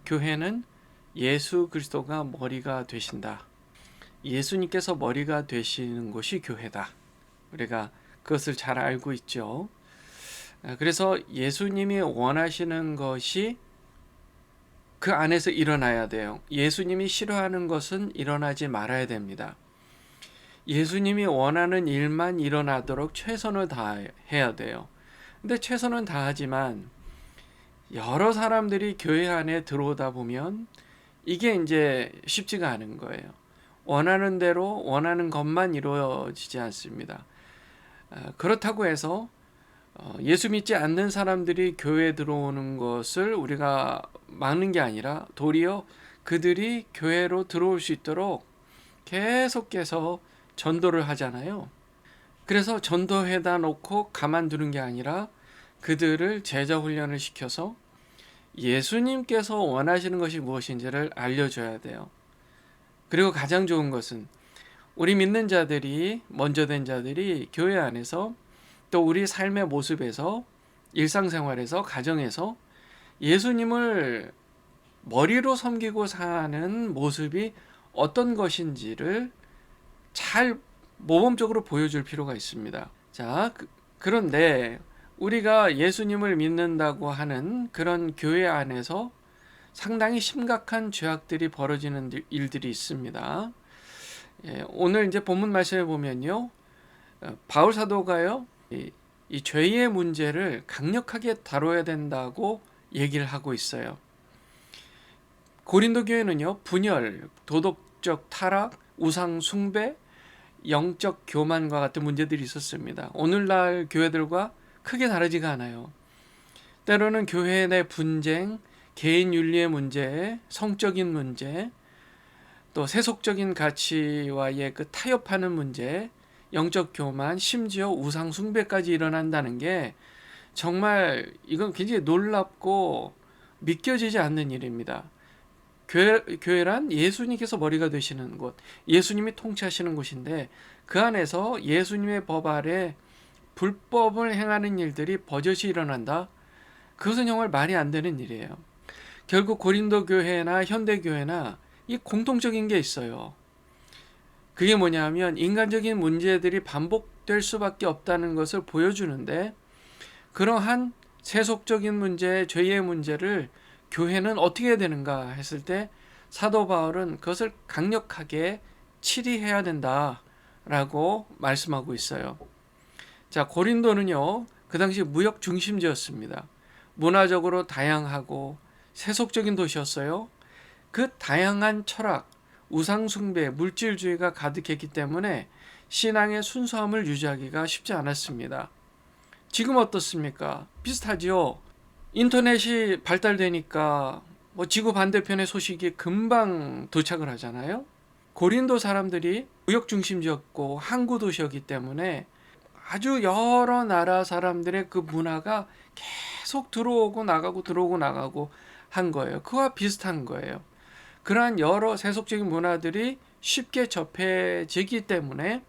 교회는 예수 그리스도가 머리가 되신다. 예수님께서 머리가 되시는 곳이 교회다. 우리가 그것을 잘 알고 있죠. 그래서 예수님이 원하시는 것이 그 안에서 일어나야 돼요. 예수님이 싫어하는 것은 일어나지 말아야 됩니다. 예수님이 원하는 일만 일어나도록 최선을 다해야 돼요. 근데 최선은 다하지만 여러 사람들이 교회 안에 들어오다 보면 이게 이제 쉽지가 않은 거예요. 원하는 대로 원하는 것만 이루어지지 않습니다. 그렇다고 해서 예수 믿지 않는 사람들이 교회에 들어오는 것을 우리가 막는 게 아니라 도리어 그들이 교회로 들어올 수 있도록 계속해서 전도를 하잖아요. 그래서 전도해다 놓고 가만두는 게 아니라 그들을 제자 훈련을 시켜서 예수님께서 원하시는 것이 무엇인지를 알려줘야 돼요. 그리고 가장 좋은 것은 우리 믿는 자들이, 먼저 된 자들이 교회 안에서 또 우리 삶의 모습에서, 일상생활에서, 가정에서 예수님을 머리로 섬기고 사는 모습이 어떤 것인지를 잘 모범적으로 보여줄 필요가 있습니다. 자, 그런데 우리가 예수님을 믿는다고 하는 그런 교회 안에서 상당히 심각한 죄악들이 벌어지는 일들이 있습니다. 오늘 이제 본문 말씀에 보면요, 바울 사도가요, 이 죄의 문제를 강력하게 다뤄야 된다고 얘기를 하고 있어요. 고린도 교회는요, 분열, 도덕적 타락, 우상 숭배, 영적 교만과 같은 문제들이 있었습니다. 오늘날 교회들과 크게 다르지가 않아요. 때로는 교회 내 분쟁, 개인 윤리의 문제, 성적인 문제, 또 세속적인 가치와의 그 타협하는 문제, 영적 교만, 심지어 우상 숭배까지 일어난다는 게 정말 이건 굉장히 놀랍고 믿겨지지 않는 일입니다. 교회란 예수님께서 머리가 되시는 곳, 예수님이 통치하시는 곳인데 그 안에서 예수님의 법 아래 불법을 행하는 일들이 버젓이 일어난다. 그것은 정말 말이 안 되는 일이에요. 결국 고린도 교회나 현대 교회나 이 공통적인 게 있어요. 그게 뭐냐면 인간적인 문제들이 반복될 수밖에 없다는 것을 보여주는데, 그러한 세속적인 문제, 죄의 문제를 교회는 어떻게 해야 되는가 했을 때 사도 바울은 그것을 강력하게 치리해야 된다라고 말씀하고 있어요. 자, 고린도는요, 그 당시 무역 중심지였습니다. 문화적으로 다양하고 세속적인 도시였어요. 그 다양한 철학, 우상숭배, 물질주의가 가득했기 때문에 신앙의 순수함을 유지하기가 쉽지 않았습니다. 지금 어떻습니까? 비슷하지요. 인터넷이 발달되니까 지구 반대편의 소식이 금방 도착을 하잖아요. 고린도 사람들이 무역 중심지였고 항구 도시였기 때문에 아주 여러 나라 사람들의 그 문화가 계속 들어오고 나가고 들어오고 나가고 한 거예요. 그와 비슷한 거예요. 그러한 여러 세속적인 문화들이 쉽게 접해지기 때문에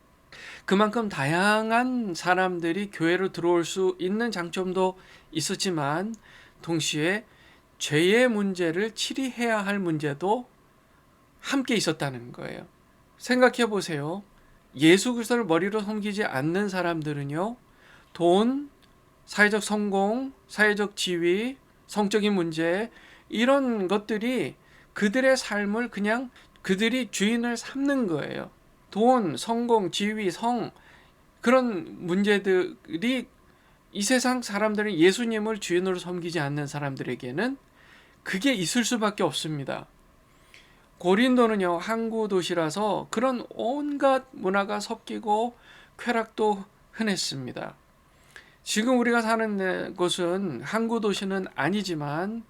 그만큼 다양한 사람들이 교회로 들어올 수 있는 장점도 있었지만 동시에 죄의 문제를 치리해야 할 문제도 함께 있었다는 거예요. 생각해 보세요. 예수 그리스도를 머리로 섬기지 않는 사람들은요, 돈, 사회적 성공, 사회적 지위, 성적인 문제, 이런 것들이 그들의 삶을 그냥 그들이 주인을 삼는 거예요. 돈, 성공, 지위, 성, 그런 문제들이 이 세상 사람들은 예수님을 주인으로 섬기지 않는 사람들에게는 그게 있을 수밖에 없습니다. 고린도는요, 항구 도시라서 그런 온갖 문화가 섞이고 쾌락도 흔했습니다. 지금 우리가 사는 곳은 항구 도시는 아니지만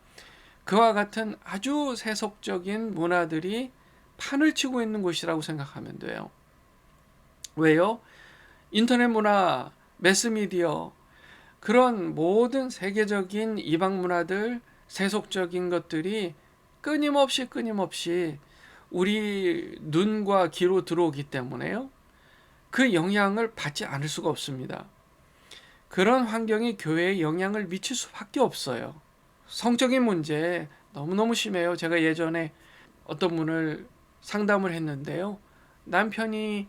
그와 같은 아주 세속적인 문화들이 판을 치고 있는 곳이라고 생각하면 돼요. 왜요? 인터넷 문화, 매스미디어, 그런 모든 세계적인 이방 문화들, 세속적인 것들이 끊임없이 우리 눈과 귀로 들어오기 때문에요, 그 영향을 받지 않을 수가 없습니다. 그런 환경이 교회에 영향을 미칠 수밖에 없어요. 성적인 문제, 너무너무 심해요. 제가 예전에 어떤 분을 상담을 했는데요. 남편이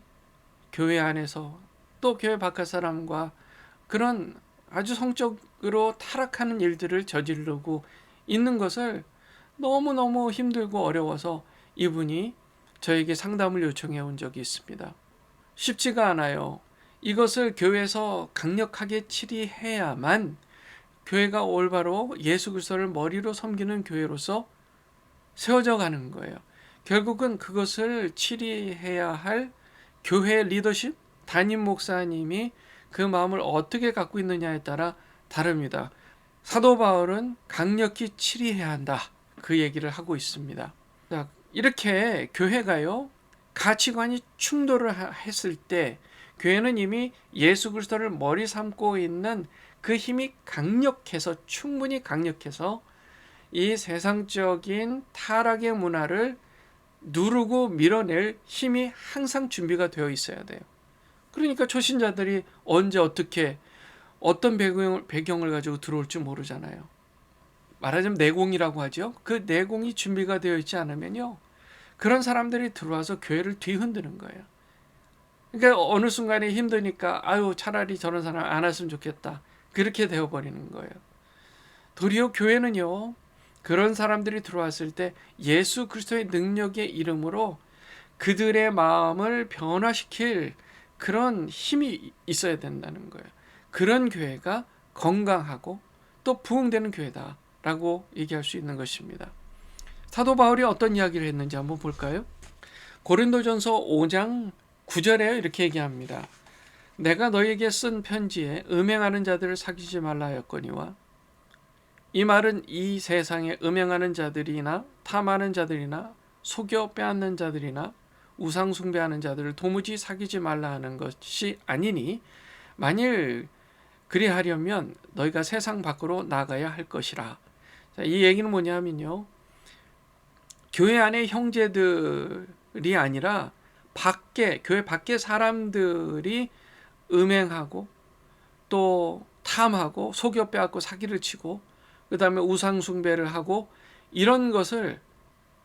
교회 안에서 또 교회 바깥 사람과 그런 아주 성적으로 타락하는 일들을 저지르고 있는 것을 너무너무 힘들고 어려워서 이분이 저에게 상담을 요청해 온 적이 있습니다. 쉽지가 않아요. 이것을 교회에서 강력하게 치리해야만 교회가 올바로 예수 그리스도를 머리로 섬기는 교회로서 세워져 가는 거예요. 결국은 그것을 치리해야 할 교회 리더십, 담임 목사님이 그 마음을 어떻게 갖고 있느냐에 따라 다릅니다. 사도 바울은 강력히 치리해야 한다. 그 얘기를 하고 있습니다. 자, 이렇게 교회가요, 가치관이 충돌을 했을 때 교회는 이미 예수 그리스도를 머리 삼고 있는 그 힘이 강력해서, 충분히 강력해서 이 세상적인 타락의 문화를 누르고 밀어낼 힘이 항상 준비가 되어 있어야 돼요. 그러니까 초신자들이 언제 어떻게 어떤 배경을 가지고 들어올지 모르잖아요. 말하자면 내공이라고 하죠. 그 내공이 준비가 되어 있지 않으면요, 그런 사람들이 들어와서 교회를 뒤흔드는 거예요. 그러니까 어느 순간에 힘드니까 아유 차라리 저런 사람 안 왔으면 좋겠다, 그렇게 되어버리는 거예요. 도리어 교회는요, 그런 사람들이 들어왔을 때 예수 그리스도의 능력의 이름으로 그들의 마음을 변화시킬 그런 힘이 있어야 된다는 거예요. 그런 교회가 건강하고 또 부흥되는 교회다라고 얘기할 수 있는 것입니다. 사도 바울이 어떤 이야기를 했는지 한번 볼까요? 고린도전서 5장 9절에 이렇게 얘기합니다. 내가 너에게 쓴 편지에 음행하는 자들을 사귀지 말라 하였거니와, 이 말은 이 세상에 음행하는 자들이나 탐하는 자들이나 속여 빼앗는 자들이나 우상 숭배하는 자들을 도무지 사귀지 말라 하는 것이 아니니, 만일 그리하려면 너희가 세상 밖으로 나가야 할 것이라. 자, 이 얘기는 뭐냐면요, 교회 안에 형제들이 아니라 교회 밖에 사람들이 음행하고 또 탐하고 속여 빼앗고 사기를 치고 그 다음에 우상 숭배를 하고 이런 것을,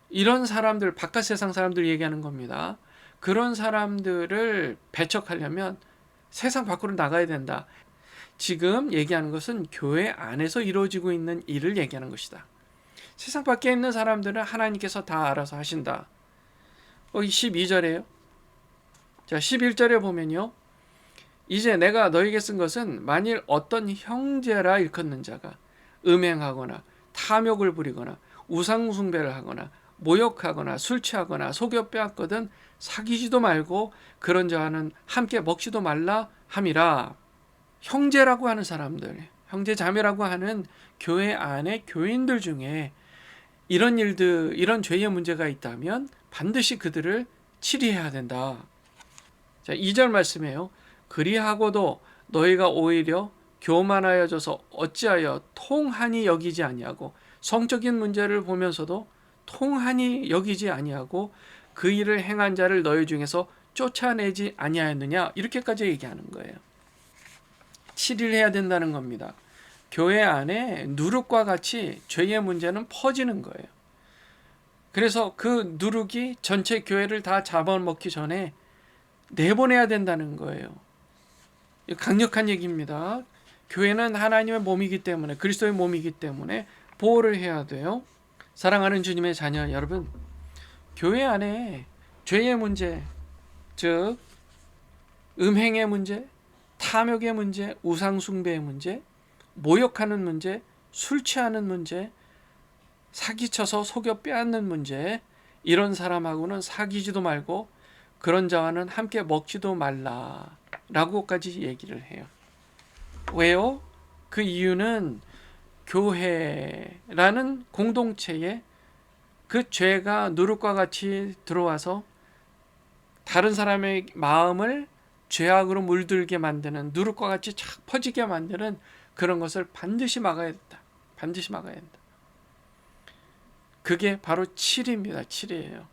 이런 사람들, 바깥 세상 사람들이 얘기하는 겁니다. 그런 사람들을 배척하려면 세상 밖으로 나가야 된다. 지금 얘기하는 것은 교회 안에서 이루어지고 있는 일을 얘기하는 것이다. 세상 밖에 있는 사람들은 하나님께서 다 알아서 하신다. 12절에요. 자, 11절에 보면요, 이제 내가 너에게 쓴 것은 만일 어떤 형제라 일컫는 자가 음행하거나 탐욕을 부리거나 우상 숭배를 하거나 모욕하거나 술 취하거나 속여 빼앗거든 사귀지도 말고 그런 자와는 함께 먹지도 말라 함이라. 형제라고 하는 사람들, 형제 자매라고 하는 교회 안에 교인들 중에 이런 일들, 이런 죄의 문제가 있다면 반드시 그들을 치리해야 된다. 자, 2절 말씀이에요. 그리하고도 너희가 오히려 교만하여져서 어찌하여 통한이 여기지 아니하고, 성적인 문제를 보면서도 통한이 여기지 아니하고 그 일을 행한 자를 너희 중에서 쫓아내지 아니하였느냐, 이렇게까지 얘기하는 거예요. 치리를 해야 된다는 겁니다. 교회 안에 누룩과 같이 죄의 문제는 퍼지는 거예요. 그래서 그 누룩이 전체 교회를 다 잡아먹기 전에 내보내야 된다는 거예요. 강력한 얘기입니다. 교회는 하나님의 몸이기 때문에, 그리스도의 몸이기 때문에 보호를 해야 돼요. 사랑하는 주님의 자녀 여러분, 교회 안에 죄의 문제, 즉 음행의 문제, 탐욕의 문제, 우상 숭배의 문제, 모욕하는 문제, 술 취하는 문제, 사기쳐서 속여 빼앗는 문제, 이런 사람하고는 사귀지도 말고 그런 자와는 함께 먹지도 말라라고까지 얘기를 해요. 왜요? 그 이유는 교회라는 공동체에 그 죄가 누룩과 같이 들어와서 다른 사람의 마음을 죄악으로 물들게 만드는, 누룩과 같이 착 퍼지게 만드는 그런 것을 반드시 막아야 된다. 반드시 막아야 된다. 그게 바로 치리입니다. 치리예요.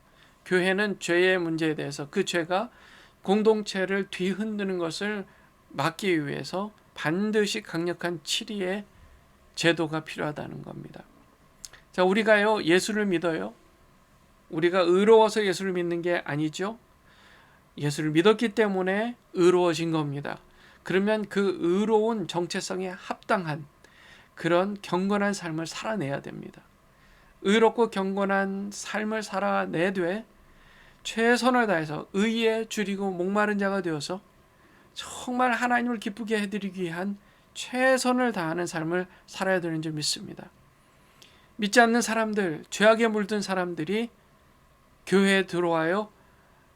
교회는 죄의 문제에 대해서, 그 죄가 공동체를 뒤흔드는 것을 막기 위해서 반드시 강력한 치리의 제도가 필요하다는 겁니다. 자, 우리가요, 예수를 믿어요. 우리가 의로워서 예수를 믿는 게 아니죠. 예수를 믿었기 때문에 의로워진 겁니다. 그러면 그 의로운 정체성에 합당한 그런 경건한 삶을 살아내야 됩니다. 의롭고 경건한 삶을 살아내되 최선을 다해서 의에 줄이고 목마른 자가 되어서 정말 하나님을 기쁘게 해드리기 위한 최선을 다하는 삶을 살아야 되는 줄 믿습니다. 믿지 않는 사람들, 죄악에 물든 사람들이 교회에 들어와요.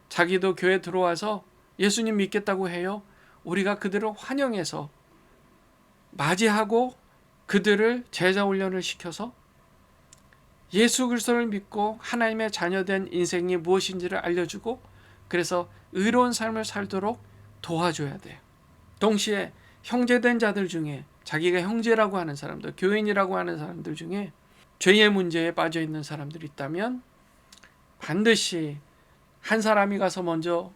자기도 교회에 들어와서 예수님 믿겠다고 해요. 우리가 그들을 환영해서 맞이하고 그들을 제자 훈련을 시켜서 예수 그리스도를 믿고 하나님의 자녀된 인생이 무엇인지를 알려주고 그래서 의로운 삶을 살도록 도와줘야 돼요. 동시에 형제된 자들 중에 자기가 형제라고 하는 사람들, 교인이라고 하는 사람들 중에 죄의 문제에 빠져 있는 사람들이 있다면 반드시 한 사람이 가서 먼저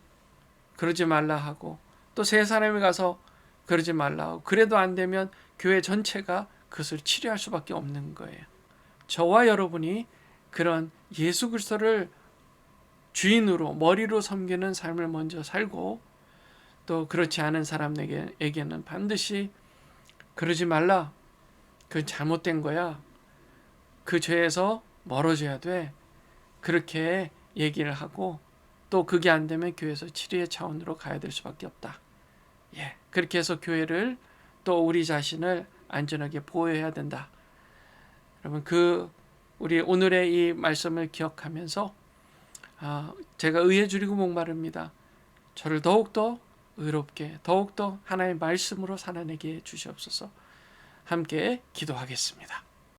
그러지 말라 하고 또 세 사람이 가서 그러지 말라 하고 그래도 안 되면 교회 전체가 그것을 치료할 수밖에 없는 거예요. 저와 여러분이 그런 예수 그리스도를 주인으로 머리로 섬기는 삶을 먼저 살고 또 그렇지 않은 사람에게는 반드시 그러지 말라. 그건 잘못된 거야. 그 죄에서 멀어져야 돼. 그렇게 얘기를 하고 또 그게 안 되면 교회에서 치료의 차원으로 가야 될 수밖에 없다. 예, 그렇게 해서 교회를 또 우리 자신을 안전하게 보호해야 된다. 여러분 우리 오늘의 이 말씀을 기억하면서 제가 의에 줄이고 목마릅니다. 저를 더욱더 의롭게 더욱더 하나님의 말씀으로 살아내게 해 주시옵소서. 함께 기도하겠습니다.